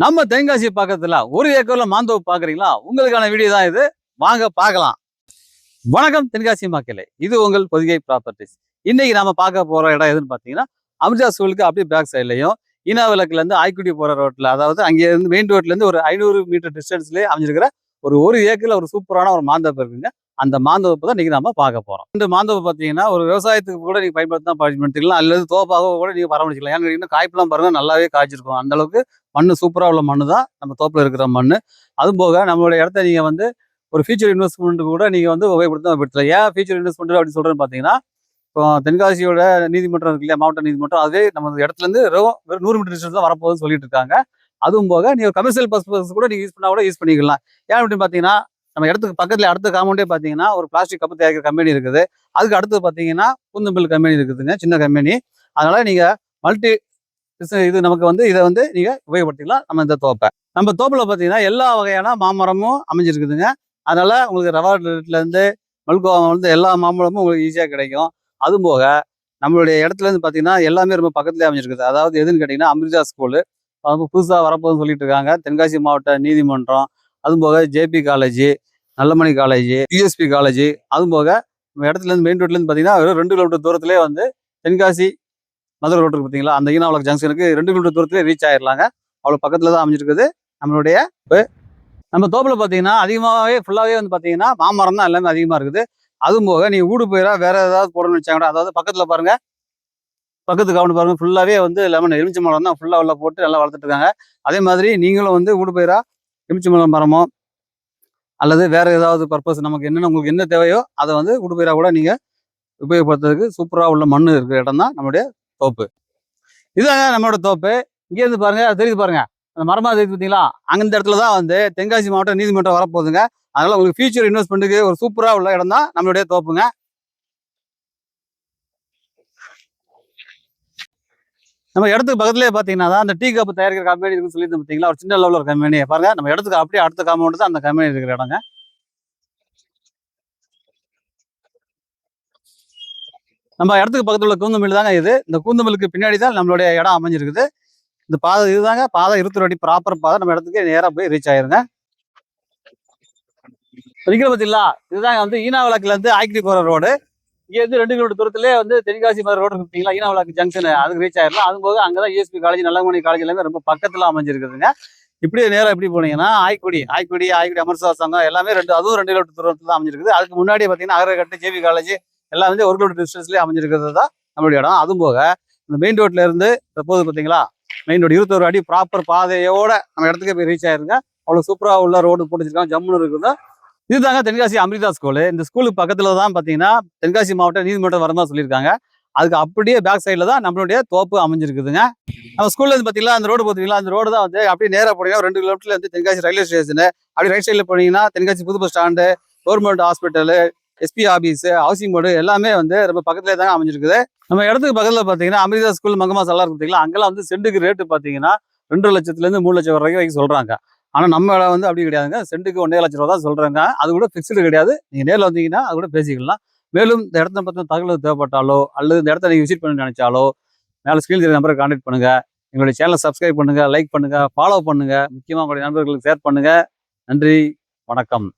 நம்ம தென்காசி பக்கத்துல ஒரு ஏக்கர்ல மாந்தோப்பு பாக்குறீங்களா? உங்களுக்கான வீடியோ தான் இது. வாங்க பார்க்கலாம். வணக்கம் தென்காசி மக்களே, இது உங்கள் பொதிகை ப்ராப்பர்ட்டிஸ். இன்னைக்கு நாம பார்க்க போற இடம் எதுன்னு பாத்தீங்கன்னா, அமிர்தா ஸ்கூலுக்கு அப்படியே பேக் சைட்லயும் ஈனா விளக்குல இருந்து ஆய்க்குடி போற ரோட்ல, அதாவது அங்க இருந்து மெயின் ரோட்ல இருந்து ஒரு 500 மீட்டர் டிஸ்டன்ஸ்லயே அமைஞ்சிருக்கிற ஒரு ஏக்கர்ல ஒரு சூப்பரான ஒரு மாந்தோப்பு இருக்குங்க. அந்த மாந்தோப்பு தான் இன்னைக்கு நாம பார்க்க போறோம். இந்த மாந்தோப்பு பாத்தீங்கன்னா ஒரு விவசாயத்துக்கு கூட நீங்க பயன்படுத்திக்கலாம், அல்லது தோப்பாக கூட நீங்க பராமரிக்கலாம். ஏன்னு கேட்டீங்கன்னா காய்ப்பெல்லாம் பாருங்க, நல்லாவே காய்ச்சிருக்கும். அந்த அளவுக்கு மண்ணு சூப்பரா உள்ள மண்ணு தான் நம்ம தோப்புல இருக்கிற மண்ணு. அதுவும் போக நம்மளுடைய இடத்த நீங்க வந்து ஒரு ஃபியூச்சர் இன்வெஸ்ட்மெண்ட் கூட நீங்க வந்து உபயோகப்படுத்தலாம். ஏன் ஃபியூச்சர் இன்வெஸ்ட்மெண்ட் அப்படின்னு சொல்றேன்னு பாத்தீங்கன்னா, இப்போ தென்காசியோட நீதிமன்றம் இருக்கு இல்லையா, மாவட்ட நீதிமன்றம், அதே நம்ம இடத்துல இருந்து வெறும் 100 மீட்டர் டிஸ்டன்ஸ் தான் வரப்போகுதுன்னு சொல்லிட்டு இருக்காங்க. அதுவும் போக நீங்க கமர்ஷியல் பர்பஸ் கூட நீங்க யூஸ் பண்ணா கூட யூஸ் பண்ணிக்கலாம். ஏன் அப்படின்னு பாத்தீங்கன்னா, நம்ம இடத்துக்கு பக்கத்துல அடுத்த காம்பவுண்டே பாத்தீங்கன்னா ஒரு பிளாஸ்டிக் கப்பு தயாரிக்கிற கம்பெனி இருக்குது. அதுக்கு அடுத்து பாத்தீங்கன்னா குந்தம்பில் கம்பெனி இருக்குதுங்க, சின்ன கம்பெனி. அதனால நீங்க மல்டி இது நமக்கு வந்து இதை வந்து நீங்க உபயோகப்படுத்திக்கலாம். இந்த தோப்பை நம்ம தோப்புல பாத்தீங்கன்னா எல்லா வகையான மாமரமும் அமைஞ்சிருக்குதுங்க. அதனால உங்களுக்கு ரவா ரேட்ல இருந்து மல்கோவா வந்து எல்லா மாம்பழமும் உங்களுக்கு ஈஸியா கிடைக்கும். அதுவும் போக நம்மளுடைய இடத்துல இருந்து பாத்தீங்கன்னா எல்லாமே ரொம்ப பக்கத்துலேயே அமைஞ்சிருக்குது. அதாவது எதுன்னு கேட்டீங்கன்னா அமிர்தா ஸ்கூலு புதுசா வரப்போகுதுன்னு சொல்லிட்டு இருக்காங்க. தென்காசி மாவட்ட நீதிமன்றம், அதுவும் போக JP college, Nallamani college, USB college, அதுவும் போக நம்ம இடத்துல இருந்து மெயின் ரோட்ல இருந்து பாத்தீங்கன்னா வெறும் 2 கிலோமீட்டர் தூரத்திலே வந்து தென்காசி மதுரை ரோடு இருக்கு பார்த்தீங்களா, அந்த ஈனா விளக்கு ஜங்ஷனுக்கு 2 கிலோமீட்டர் தூரத்திலே ரீச் ஆயிடலாங்க. அவ்வளோ பக்கத்துல தான் அமைஞ்சிருக்குது நம்மளுடைய நம்ம தோப்புல பார்த்தீங்கன்னா அதிகமாகவே ஃபுல்லாகவே வந்து பார்த்தீங்கன்னா மாமரம் தான் எல்லாமே அதிகமாக இருக்குது. அதுவும் போக நீ ஊடு பயிரா வேற ஏதாவது போடணும்னு வச்சாங்க கூட, அதாவது பக்கத்துல பாருங்க, பக்கத்து கவுண்ட் பாருங்க, ஃபுல்லாகவே வந்து லெமன் எலுமிச்சை மரம் தான் ஃபுல்லாக உள்ள போட்டு நல்லா வளர்த்துட்டு இருக்காங்க. அதே மாதிரி நீங்களும் வந்து ஊடு பயிரா எலுமிச்சை மரமோ அல்லது வேற ஏதாவது பர்பஸ் நமக்கு என்னென்ன உங்களுக்கு என்ன தேவையோ அதை வந்து ஊடு பயிரா கூட நீங்க உபயோகப்படுத்துறதுக்கு சூப்பராக உள்ள மண் இருக்கிற இடம் தான் நம்மளுடைய தோப்பு. இதுதாங்க நம்மளோட தோப்பு. இங்கேருந்து பாருங்க, அது தெரியுது பாருங்க, அந்த மரமா தெரியுது பார்த்தீங்களா, அந்த இடத்துல தான் வந்து தென்காசி மாவட்ட நீதிமன்றம் வரப்போகுதுங்க. அதனால உங்களுக்கு ஃபியூச்சர் இன்வெஸ்ட்மெண்ட்டுக்கு ஒரு சூப்பரா உள்ள இடம் தான் நம்மளுடைய தோப்புங்க. நம்ம இடத்துக்கு பக்கத்துலேயே பார்த்தீங்கன்னா தான் அந்த டீ கப் தயாரிக்கிற கம்பெனி இருக்குன்னு சொல்லிட்டு பார்த்தீங்களா, ஒரு சின்ன லெவலில் ஒரு கம்பெனி பாருங்க. நம்ம இடத்துக்கு அப்படியே அடுத்த காம்பவுண்ட் தான் அந்த கம்பெனி இருக்கிற இடங்க. நம்ம இடத்துக்கு பக்கத்துல உள்ள கூந்தமில் தாங்க இது. இந்த கூந்தமிலுக்கு பின்னாடி தான் நம்மளுடைய இடம் அமைஞ்சிருக்குது. இந்த பாதை இதுதாங்க, பாதை 21 அடி ப்ராப்பர் பாதை. நம்ம இடத்துக்கு நேரா போய் ரீச் ஆயிருங்க. இருக்கிற பார்த்தீங்களா, இதுதாங்க வந்து ஈனா விளக்குல இருந்து ஆய்க்குடி போற ரோடு. இங்க இருந்து 2 கிலோமீட்டர் தூரத்திலே வந்து தென்காசி மாதிரி ரோடு பார்த்தீங்களா, ஈனா விளக்கு ஜங்ஷன், அதுக்கு ரீச் ஆயிடலாம். அது போக அங்கதான் யூஎஸ்பி காலேஜ், நல்லமணி காலேஜ் எல்லாமே ரொம்ப பக்கத்துல அமைஞ்சிருக்குதுங்க. இப்படியே நேரம் எப்படி போனீங்கன்னா ஆய்க்குடி அமர்சா சங்கம் எல்லாமே அதுவும் 2 கிலோமீட்டர் தூரத்துல தான் அமைஞ்சிருக்குது. அதுக்கு முன்னாடி பார்த்தீங்கன்னா அகரகட்டு, ஜேபி காலேஜ் எல்லாம் வந்து 1 கிலோமீட்டர் டிஸ்டன்ஸ்லேயே அமைஞ்சிருக்கிறது தான் நம்மளுடைய இடம். அதுவும் போக இந்த மெயின் ரோட்ல இருந்து போகுது பார்த்தீங்களா, மெயின் ரோடு 21 அடி ப்ராப்பர் பாதையோட நம்ம இடத்துக்கு போய் ரீச் ஆயிருங்க. அவ்வளோ சூப்பராக உள்ள ரோடு போட்டு வச்சிருக்காங்க, ஜம்முன்னு இருக்குது. இதுதாங்க தென்காசி அமிர்தா ஸ்கூலு. இந்த ஸ்கூலுக்கு பக்கத்துல தான் பார்த்தீங்கன்னா தென்காசி மாவட்ட நீதிமன்றம் வரமா சொல்லியிருக்காங்க. அதுக்கு அப்படியே பேக் சைடில் தான் நம்மளுடைய தோப்பு அமைஞ்சிருக்குதுங்க. நம்ம ஸ்கூல்ல இருந்து பார்த்தீங்களா, அந்த ரோடு பார்த்தீங்களா, அந்த ரோடு தான் வந்து அப்படியே நேராக போனீங்கன்னா 2 கிலோமீட்டர்ல வந்து தென்காசி ரயில்வே ஸ்டேஷனு. அப்படி ரைட் சைடில் போனீங்கன்னா தென்காசி புது bus stand, government hospital, SP office, housing board எல்லாமே வந்து ரொம்ப பக்கத்துலேயே தாங்க அமைஞ்சிருக்குது. நம்ம இடத்துக்கு பக்கத்துல பார்த்தீங்கன்னா அமிர்தா ஸ்கூல், மங்கம்மா எல்லாம் இருக்கு பார்த்தீங்களா, அங்கெல்லாம் வந்து சென்ட்டுக்கு ரேட்டு பார்த்தீங்கன்னா 2 லட்சத்துலேருந்து 3 லட்சம் வரைக்கும் சொல்றாங்க. ஆனா நம்ம இடம் வந்து அப்படி கிடையாதுங்க. சென்ட்டுக்கு 1.5 லட்சம் ரூபா தான் சொல்றாங்க. அது கூட ஃபிக்ஸ்டு கிடையாது. நீங்க நேரில் வந்தீங்கன்னா அது கூட பேசிக்கலாம். மேலும் இந்த இடத்த பத்தின தகவல் தேவைப்பட்டாலோ அல்லது இந்த இடத்த நீங்க விசிட் பண்ண நினைச்சாலோ மேல ஸ்கிரீன் தெரியுற நம்பரை கான்டாக்ட் பண்ணுங்க. எங்களுடைய சேனலை சப்ஸ்கிரைப் பண்ணுங்க, லைக் பண்ணுங்க, ஃபாலோ பண்ணுங்க. முக்கியமா உங்களுடைய நண்பர்களுக்கு ஷேர் பண்ணுங்க. நன்றி, வணக்கம்.